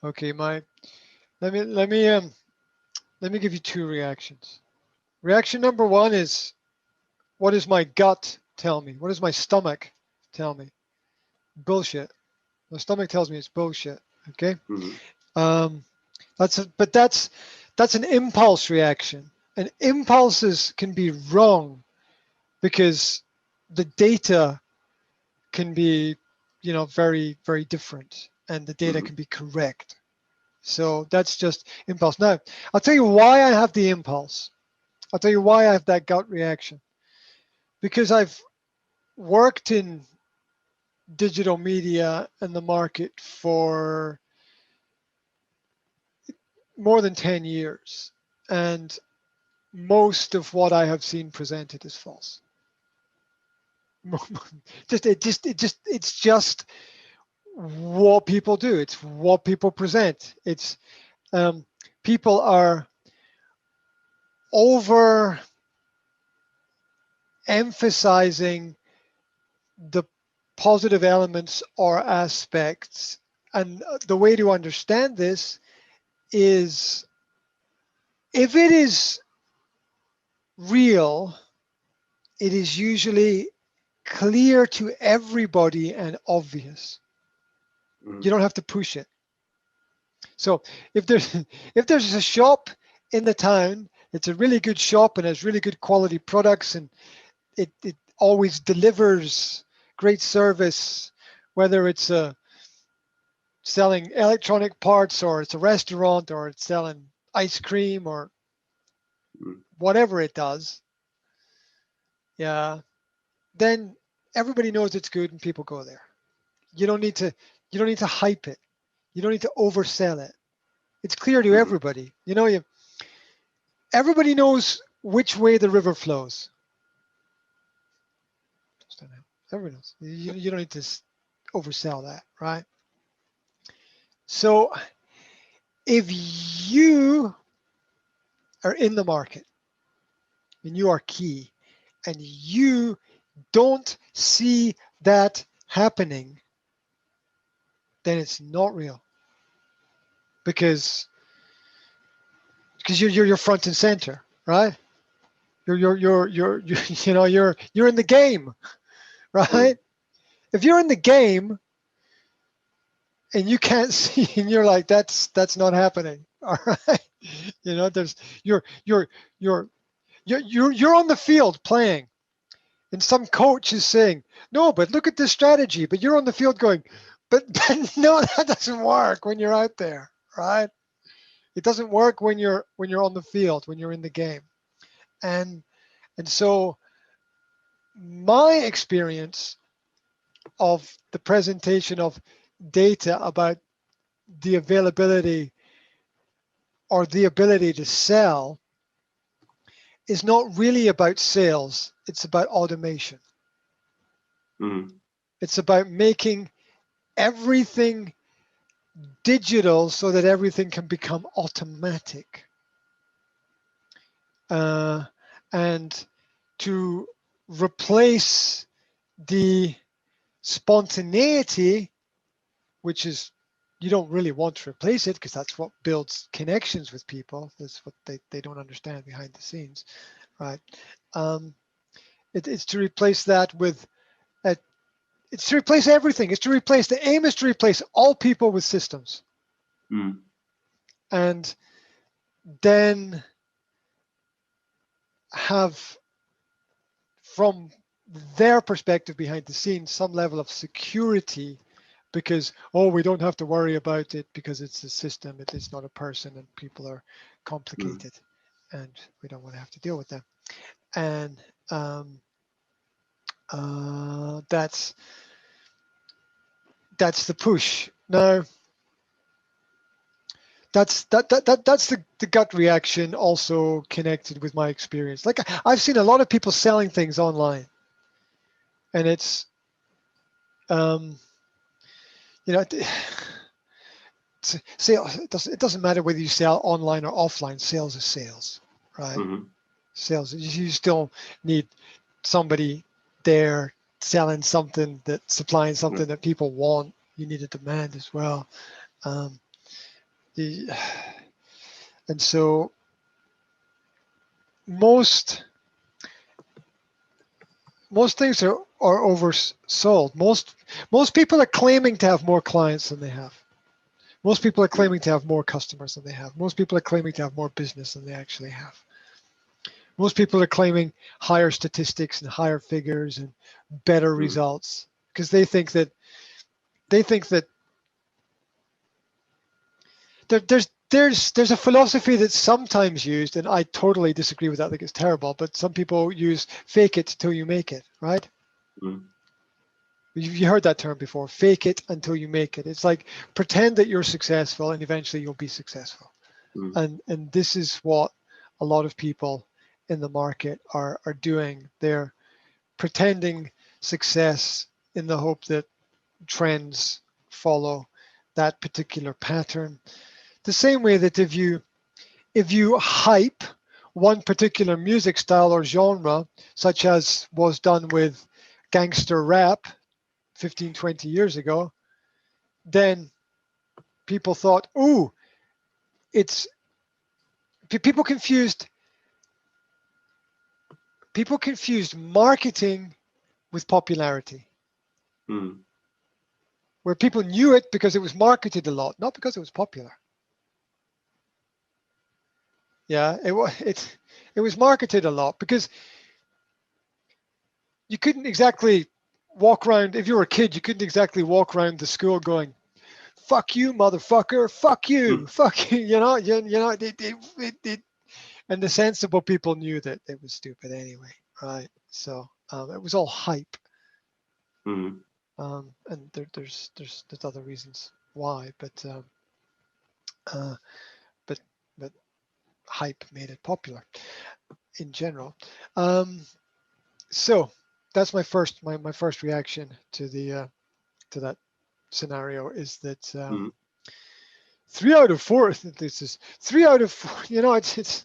Okay, let me give you two reactions. Reaction number one is, what does my gut tell me? What does my stomach tell me? Bullshit. My stomach tells me it's bullshit. Okay. Mm-hmm. But that's an impulse reaction, and impulses can be wrong because the data can be, very, very different, and the data Mm-hmm. can be correct. So that's just impulse. Now, I'll tell you why I have the impulse. I'll tell you why I have that gut reaction. Because I've worked in digital media and the market for more than 10 years. And most of what I have seen presented is false. It's just what people do. It's what people present. It's people are over emphasizing the positive elements or aspects. And the way to understand this is, if it is real, it is usually clear to everybody and obvious. Mm-hmm. You don't have to push it. So if there's a shop in the town, it's a really good shop and has really good quality products, and it always delivers great service, whether it's selling electronic parts, or it's a restaurant, or it's selling ice cream, or whatever it does. Yeah, then everybody knows it's good and people go there. You don't need to hype it. You don't need to oversell it. It's clear to Mm-hmm. everybody. Everybody knows which way the river flows. Everybody knows. You don't need to oversell that, right? So if you are in the market and you are key, and you don't see that happening, then it's not real, because you're front and center, right? You're you're in the game, Mm-hmm. right? If you're in the game and you can't see, and you're like, that's not happening, all right? There's you're you're you're on the field playing, and some coach is saying, no, but look at this strategy, but you're on the field going, but no, that doesn't work when you're out there, right? It doesn't work when you're on the field, when you're in the game. And so my experience of the presentation of data about the availability or the ability to sell is not really about sales. It's about automation. Mm-hmm. It's about making everything digital so that everything can become automatic. And to replace the spontaneity, which is, you don't really want to replace it, because that's what builds connections with people. That's what they don't understand behind the scenes, right? It's to replace that with, it's to replace everything. The aim is to replace all people with systems. Mm-hmm. And then have, from their perspective behind the scenes, some level of security, because, oh, we don't have to worry about it because it's a system, it is not a person, and people are complicated, and we don't want to have to deal with them. And that's the push. Now, that's the gut reaction, also connected with my experience. Like, I've seen a lot of people selling things online, and it's sales. It doesn't matter whether you sell online or offline. Sales is sales, right? Mm-hmm. Sales. You still need somebody there selling something, supplying something that people want. You need a demand as well. And so most things are oversold. Most people are claiming to have more clients than they have. Most people are claiming to have more customers than they have. Most people are claiming to have more business than they actually have. Most people are claiming higher statistics and higher figures and better results because they think that there's a philosophy that's sometimes used, and I totally disagree with that. I think it's terrible, but some people use fake it till you make it, right? You heard that term before, fake it until you make it. It's like pretend that you're successful and eventually you'll be successful. And this is what a lot of people in the market are doing. They're pretending success in the hope that trends follow that particular pattern. The same way that if you hype one particular music style or genre, such as was done with gangster rap 15, 20 years ago, then people thought, ooh, people confused marketing with popularity. Where people knew it because it was marketed a lot, not because it was popular. Yeah, it was marketed a lot because you couldn't exactly walk around. If you were a kid, you couldn't exactly walk around the school going, "Fuck you, motherfucker! Fuck you! Fuck you!" You know. And the sensible people knew that it was stupid anyway, right? So it was all hype. And there's other reasons why, but hype made it popular in general. So that's my first reaction to that scenario is that 3 out of 4. This is 3 out of 4. You know, it's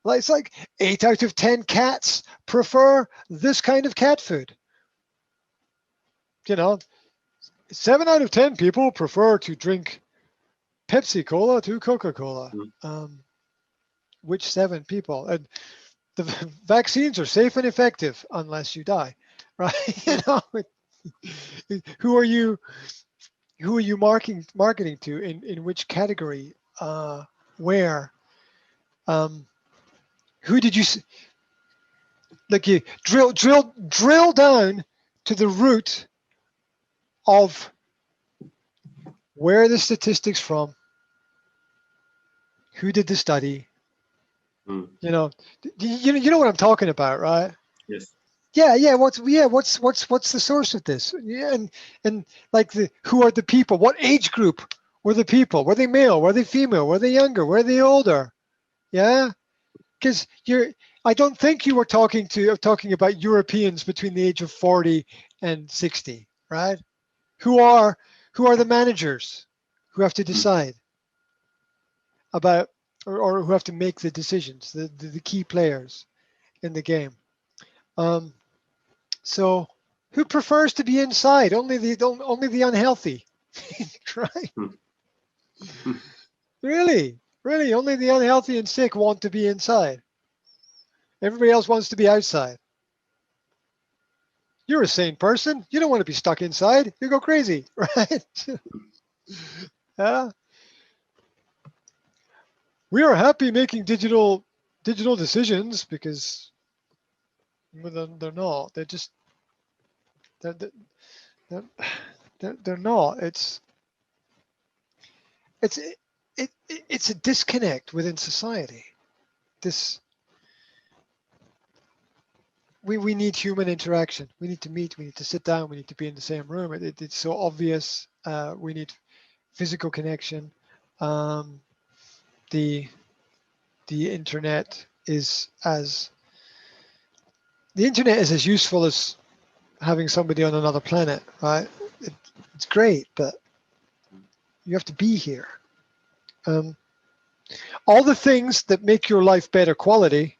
like 8 out of 10 cats prefer this kind of cat food. You know, 7 out of 10 people prefer to drink Pepsi Cola to Coca-Cola. Which 7 people? And the vaccines are safe and effective unless you die, right? You know, who are you marketing to? In which category? Where? Who did you like? You drill down to the root of where are the statistics from? Who did the study? You know, you know what I'm talking about, right? Yes. Yeah. What's the source of this? Yeah, and like who are the people? What age group were the people? Were they male? Were they female? Were they younger? Were they older? Yeah, because I don't think you were talking about Europeans between the age of 40 and 60, right? Who are the managers who have to decide about or who have to make the decisions, the key players in the game. So who prefers to be inside? Only the unhealthy, right? Really, only the unhealthy and sick want to be inside. Everybody else wants to be outside. You're a sane person. You don't want to be stuck inside. You go crazy, right? Yeah. We are happy making digital decisions because they're not. They're just they're not. It's a disconnect within society. We need human interaction. We need to meet. We need to sit down. We need to be in the same room. It's so obvious. We need physical connection. The internet is as useful as having somebody on another planet, right? It's great, but you have to be here. All the things that make your life better quality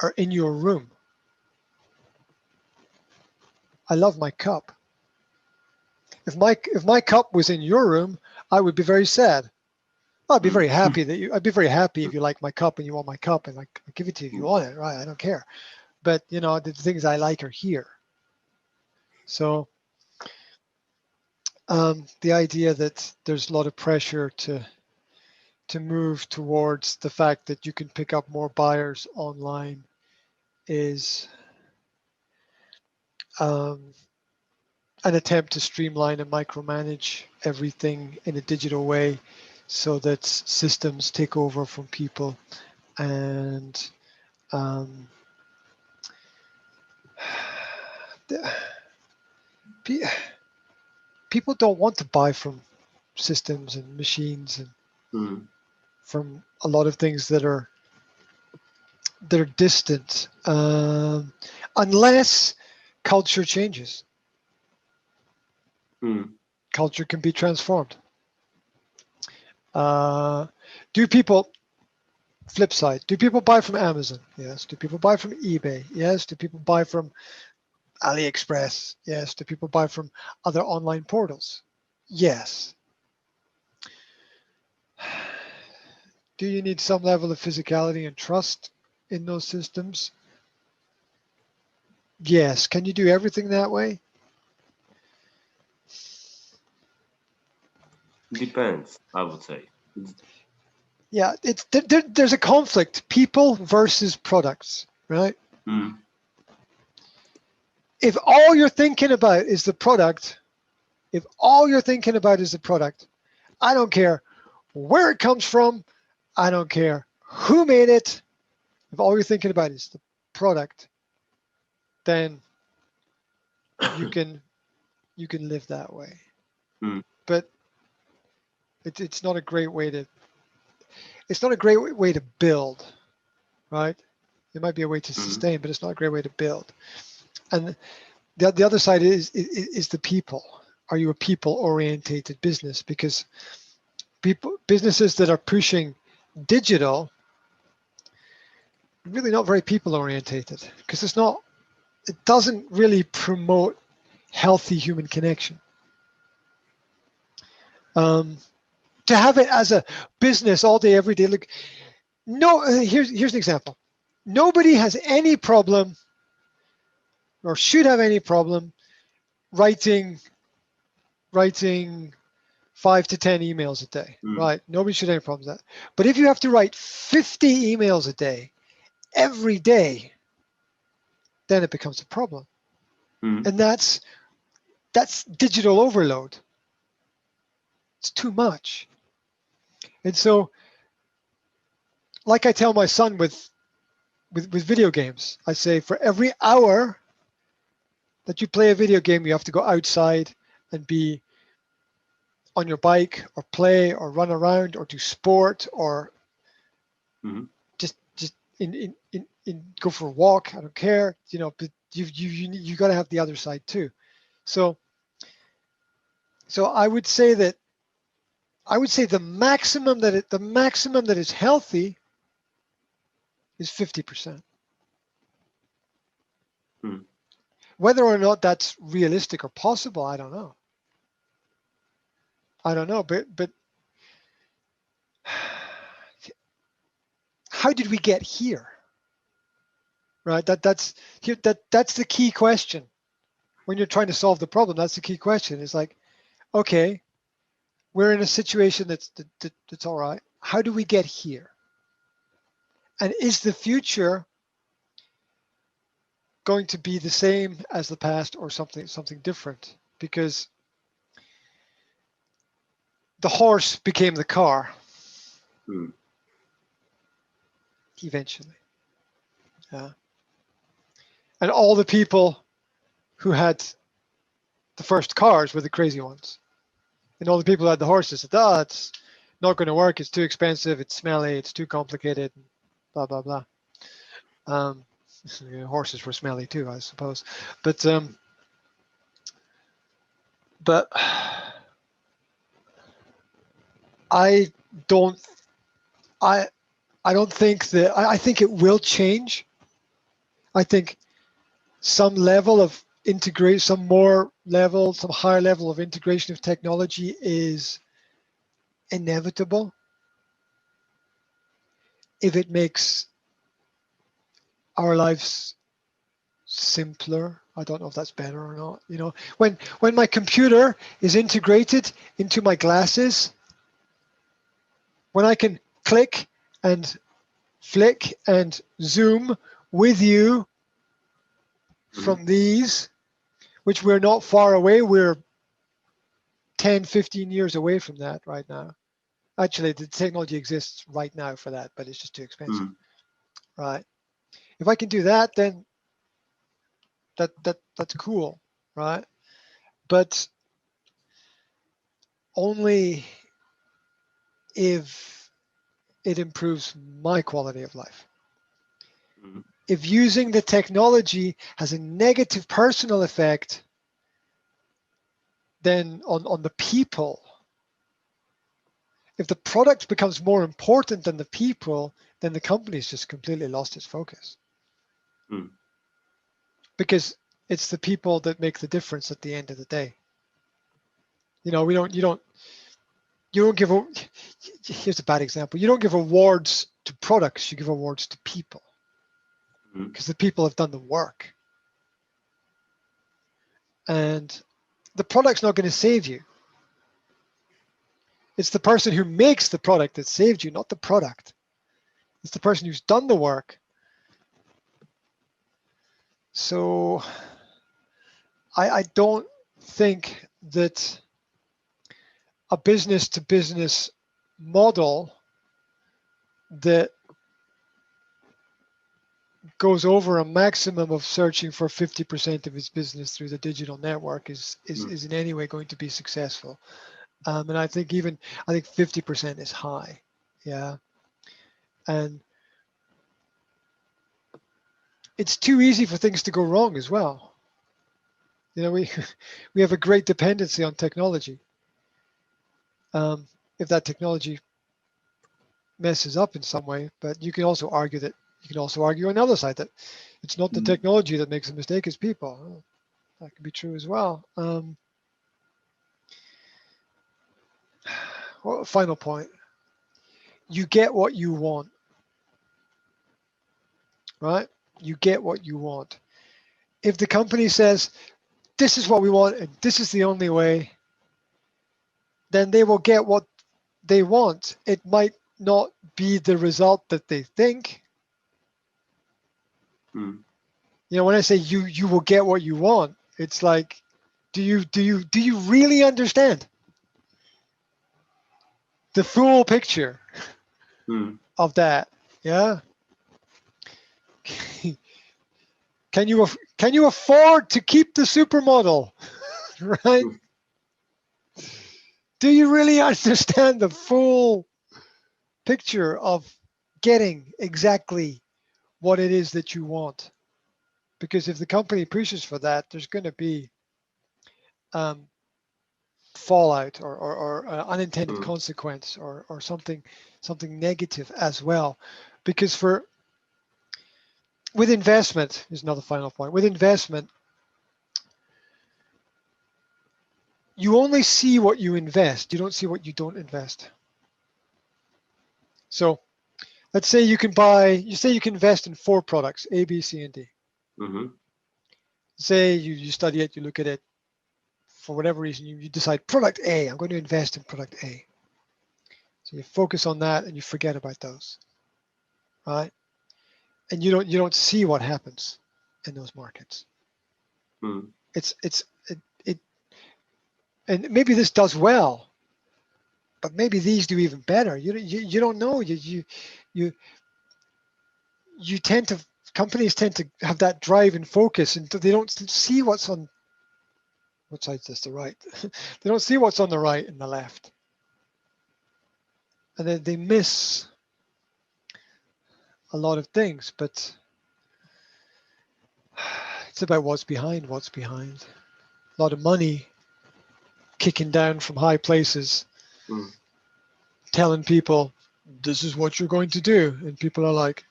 are in your room. I love my cup. If my cup was in your room, I would be very sad. I'd be very happy that I'd be very happy if you like my cup and you want my cup, and I give it to you if you want it, right? I don't care. But you know, the things I like are here. So the idea that there's a lot of pressure to move towards the fact that you can pick up more buyers online is an attempt to streamline and micromanage everything in a digital way so that systems take over from people, and people don't want to buy from systems and machines and from a lot of things that are distant, unless culture changes. Culture can be transformed. Do people, flip side, do people buy from Amazon? Yes. Do people buy from eBay? Yes. Do people buy from AliExpress? Yes. Do people buy from other online portals? Yes. Do you need some level of physicality and trust in those systems? Yes. Can you do everything that way? Depends, I would say. Yeah, there's a conflict, people versus products, right? If all you're thinking about is the product, I don't care where it comes from, I don't care who made it. If all you're thinking about is the product, then you can live that way. But it's not a great way to. It's not a great way to build, right? It might be a way to sustain, but it's not a great way to build. And the other side is the people. Are you a people-orientated business? Because businesses that are pushing digital, really not very people-orientated, because it doesn't really promote healthy human connection. To have it as a business all day, every day. Look, here's an example. Nobody has any problem, or should have any problem, writing 5 to 10 emails a day, right? Nobody should have any problem with that. But if you have to write 50 emails a day, every day, then it becomes a problem. And that's digital overload. It's too much. And so, like I tell my son with video games, I say for every hour that you play a video game, you have to go outside and be on your bike or play or run around or do sport or just in go for a walk. I don't care, you know, but you got to have the other side too. So I would say the maximum that is healthy is 50%. Whether or not that's realistic or possible, I don't know. But how did we get here? Right? That's the key question. When you're trying to solve the problem, that's the key question. It's like, okay, we're in a situation that's all right. How do we get here? And is the future going to be the same as the past or something different? Because the horse became the car eventually. Yeah. And all the people who had the first cars were the crazy ones. And all the people who had the horses said, it's not going to work. It's too expensive. It's smelly. It's too complicated. Blah, blah, blah. Horses were smelly too, I suppose. But I don't think that, I think it will change. I think some level of some higher level of integration of technology is inevitable, if it makes our lives simpler. I don't know if that's better or not. You know, when my computer is integrated into my glasses, when I can click and flick and zoom with you from these, which we're not far away, we're 10, 15 years away from that right now. Actually, the technology exists right now for that, but it's just too expensive, right? If I can do that, then that's cool, right? But only if it improves my quality of life. If using the technology has a negative personal effect, then on the people, if the product becomes more important than the people, then the company's just completely lost its focus. Because it's the people that make the difference at the end of the day. You know, you don't give here's a bad example. You don't give awards to products, you give awards to people. Because the people have done the work. And the product's not going to save you. It's the person who makes the product that saved you, not the product. It's the person who's done the work. So I don't think that a business-to-business model that goes over a maximum of searching for 50% of its business through the digital network is in any way going to be successful. And I think 50% is high. Yeah. And it's too easy for things to go wrong as well. You know, we have a great dependency on technology. If that technology messes up in some way, but you can also argue on the other side that it's not the technology that makes a mistake, it's people. Well, that could be true as well. Well, final point. You get what you want, right? You get what you want. If the company says, this is what we want and this is the only way, then they will get what they want. It might not be the result that they think. You know, when I say you will get what you want, it's like, do you really understand the full picture of that? Yeah. Can you afford to keep the supermodel? Right? Do you really understand the full picture of getting exactly what it is that you want? Because if the company pushes for that, there's going to be fallout or unintended consequence or something negative as well. Because with investment, is another final point. With investment, you only see what you invest. You don't see what you don't invest. So let's say you can invest in 4 products, A, B, C, and D. Say you study it, you look at it, for whatever reason, you decide product A, I'm going to invest in product A. So you focus on that and you forget about those, right? And you don't see what happens in those markets. And maybe this does well, but maybe these do even better. You don't know. Companies tend to have that drive and focus, and they don't see what's on. What side's this? The right. They don't see what's on the right and the left, and they miss a lot of things. But it's about what's behind. A lot of money kicking down from high places, telling people, this is what you're going to do. And people are like,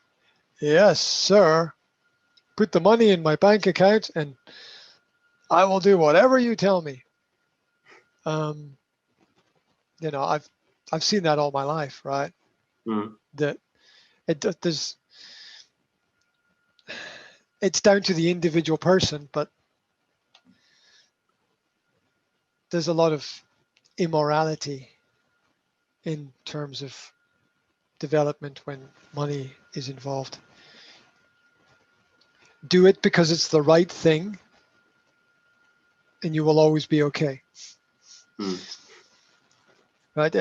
yes, sir. Put the money in my bank account and I will do whatever you tell me. You know, I've seen that all my life, right? Mm. That it's down to the individual person, but there's a lot of immorality in terms of development when money is involved. Do it because it's the right thing, and you will always be okay. Mm. Right?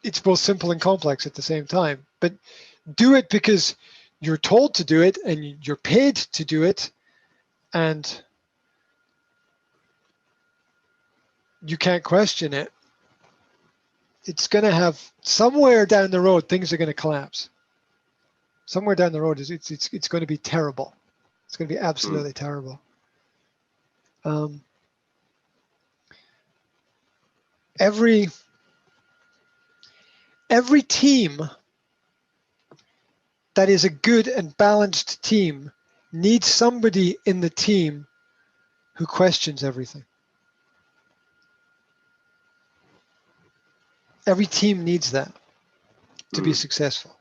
It's both simple and complex at the same time. But do it because you're told to do it and you're paid to do it, and you can't question it. It's going to have, somewhere down the road, things are going to collapse. Somewhere down the road, it's going to be terrible. It's going to be absolutely terrible. Every team that is a good and balanced team needs somebody in the team who questions everything. Every team needs that to be successful.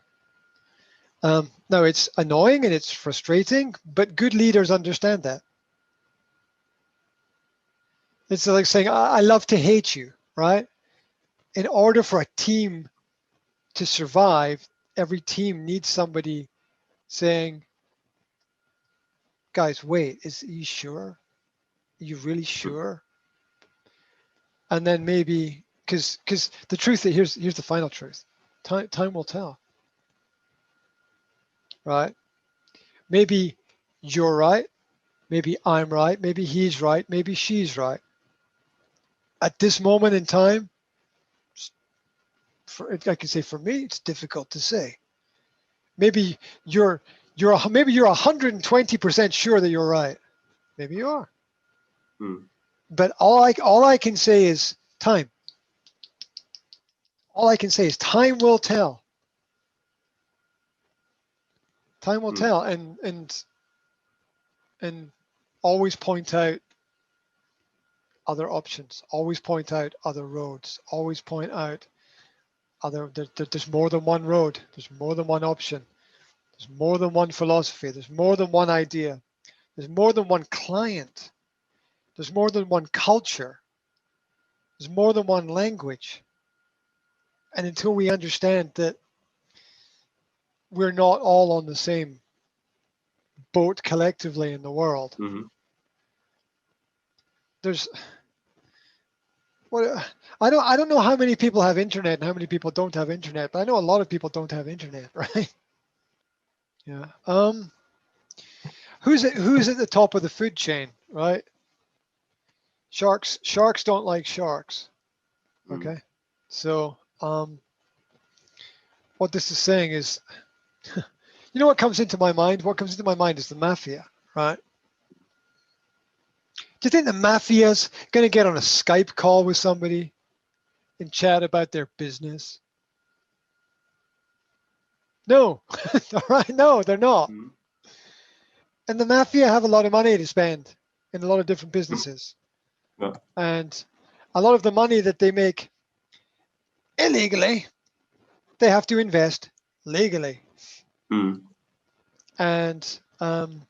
Now, it's annoying and it's frustrating, but good leaders understand that. It's like saying, I love to hate you, right? In order for a team to survive, every team needs somebody saying, guys, wait, are you sure? Are you really sure? And then maybe, because the truth, here's the final truth. Time will tell, right? Maybe you're right. Maybe I'm right. Maybe he's right. Maybe she's right. At this moment in time, I can say for me, it's difficult to say. Maybe you're 120% sure that you're right. Maybe you are. But all I can say is time. All I can say is time will tell. Time will tell, and always point out other options. Always point out other roads. Always point out there's more than one road. There's more than one option. There's more than one philosophy. There's more than one idea. There's more than one client. There's more than one culture. There's more than one language. And until we understand that we're not all on the same boat collectively in the world, there's I don't know how many people have internet and how many people don't have internet, but I know a lot of people don't have internet, right? Yeah. Who's at the top of the food chain, right? Sharks don't like sharks. Okay. So what this is saying is, you know what comes into my mind? What comes into my mind is the mafia, right? Do you think the mafia's going to get on a Skype call with somebody and chat about their business? No. All right. No, they're not. And the mafia have a lot of money to spend in a lot of different businesses. And a lot of the money that they make illegally, they have to invest legally. And some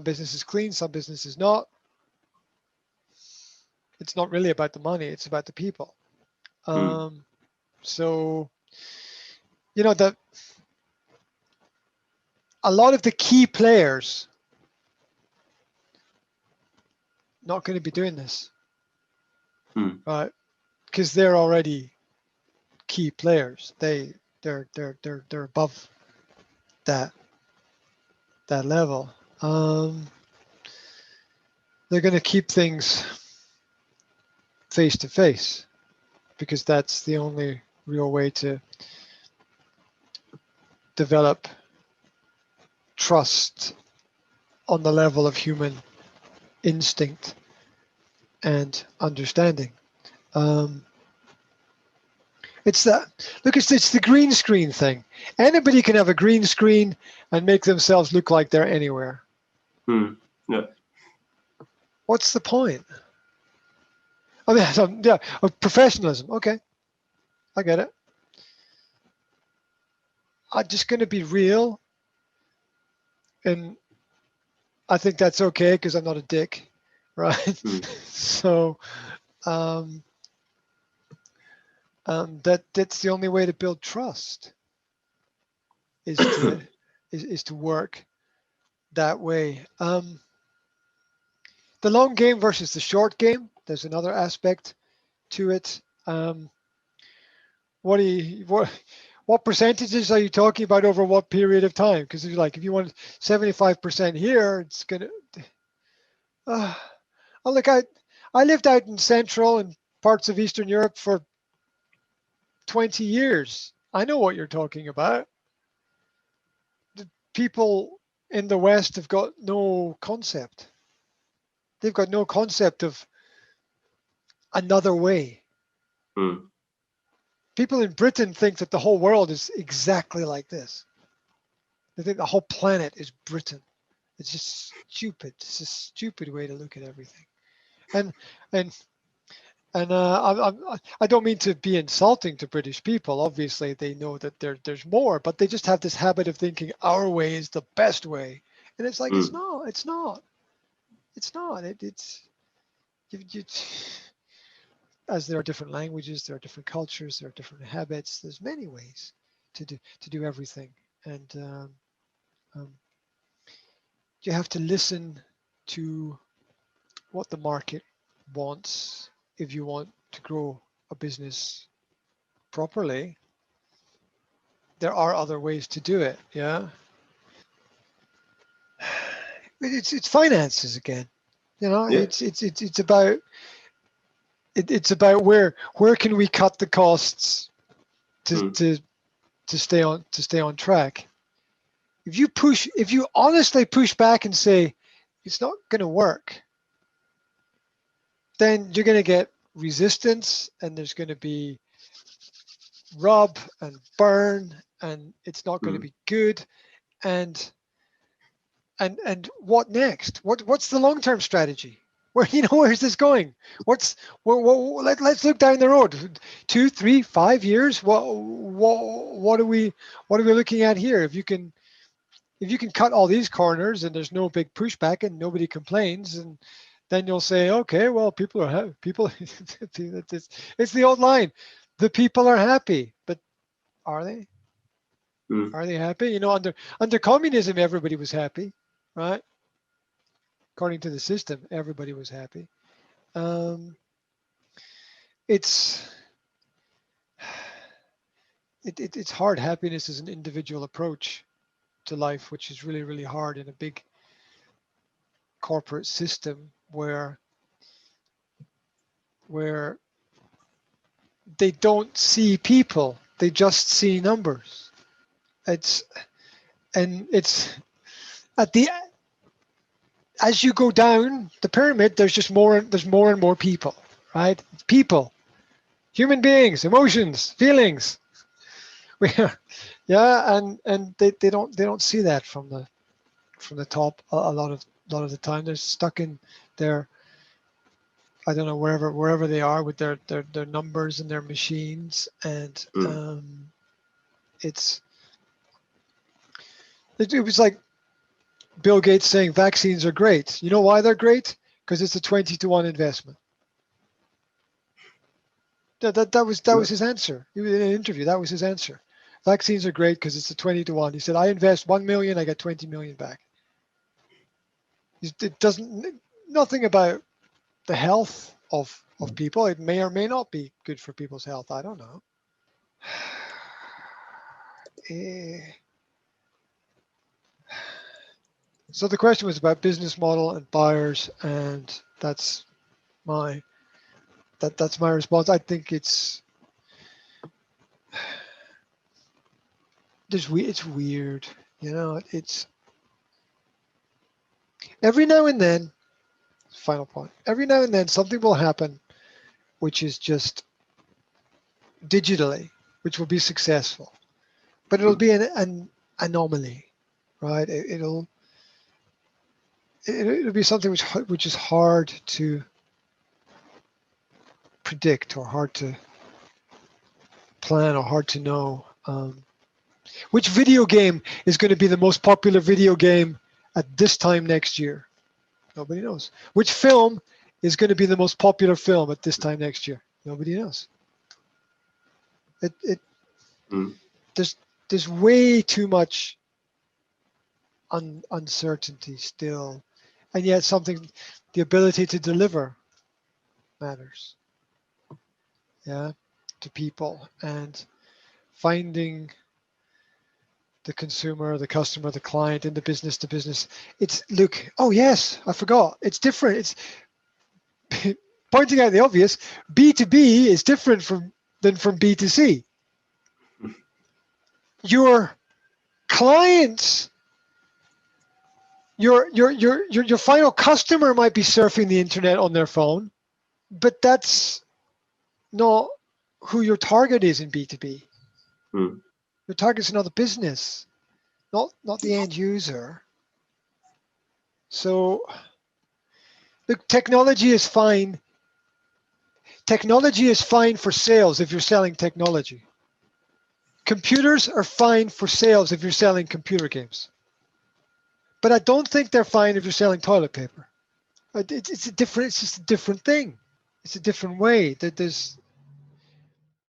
businesses clean, some businesses not. It's not really about the money, it's about the people. So, you know, a lot of the key players not going to be doing this, right? Because they're already key players. They're above that level. They're going to keep things face to face because that's the only real way to develop trust on the level of human instinct and understanding. It's the green screen thing. Anybody can have a green screen and make themselves look like they're anywhere. Yeah. What's the point? I mean, yeah, professionalism. Okay, I get it. I'm just going to be real, and I think that's okay because I'm not a dick, right? Mm. So that's the only way to build trust is to work that way. The long game versus the short game. There's another aspect to it. What percentages are you talking about over what period of time? Because like if you want 75% here, it's gonna. Oh, look, I lived out in Central and parts of Eastern Europe for 20 years. I know what you're talking about. The people in the West have got no concept. They've got no concept of another way. Mm. People in Britain think that the whole world is exactly like this. They think the whole planet is Britain. It's just stupid. It's a stupid way to look at everything. And and I don't mean to be insulting to British people. Obviously, they know that there's more, but they just have this habit of thinking our way is the best way, and it's like it's Mm. not. It's not. It's not. It's you, as there are different languages, there are different cultures, there are different habits. There's many ways to do everything, and um, you have to listen to what the market wants if you want to grow a business properly. There are other ways to do it. Yeah, it's finances again. You know, Yeah. it's about it's about where can we cut the costs to Mm. to to stay on track. If you honestly push back and say it's not going to work, then you're going to get resistance, and there's going to be rub and burn, and it's not going to Mm. be good. And what next? What's the long-term strategy? Where's this going? Let's look down the road. 2, 3, 5 years. What are we looking at here? If you can cut all these corners and there's no big pushback and nobody complains, and then you'll say, okay, well, people are happy. People, it's the old line, the people are happy, but are they? Mm. Are they happy? Under communism, everybody was happy, right? According to the system, everybody was happy. Um, it's it's hard. Happiness is an individual approach to life, which is really, really hard in a big corporate system where they don't see people, they just see numbers. It's at the as you go down the pyramid, there's more and more people, right? People, human beings, emotions, feelings. Yeah, and they don't see that from the top a lot of the time. They're stuck in their, I don't know, wherever they are with their numbers and their machines, and Mm. it's it was like Bill Gates saying vaccines are great. You know why they're great? Because it's a 20-to-1 investment. That was his answer. He was in an interview. That was his answer. Vaccines are great because it's a 20-to-1. He said, I invest 1 million, I get 20 million back. It doesn't nothing about the health of people. It may or may not be good for people's health. I don't know. So the question was about business model and buyers, and that's my response. I think it's weird, it's every now and then, final point, every now and then something will happen which is just digitally, which will be successful, but it'll Mm. be an anomaly, right? It'll be something which is hard to predict or hard to plan or hard to know. Which video game is going to be the most popular video game at this time next year? Nobody knows. Which film is going to be the most popular film at this time next year? Nobody knows. There's way too much uncertainty still, and yet the ability to deliver matters, yeah, to people, and finding the consumer, the customer, the client in the business to business. Oh yes, I forgot. It's different. It's pointing out the obvious. B2B is different than from B2C. Your clients, your final customer might be surfing the internet on their phone, but that's not who your target is in B2B. Your target is another business, not the end user. So look, technology is fine. Technology is fine for sales if you're selling technology. Computers are fine for sales if you're selling computer games. But I don't think they're fine if you're selling toilet paper. It's just a different thing. It's a different way. There's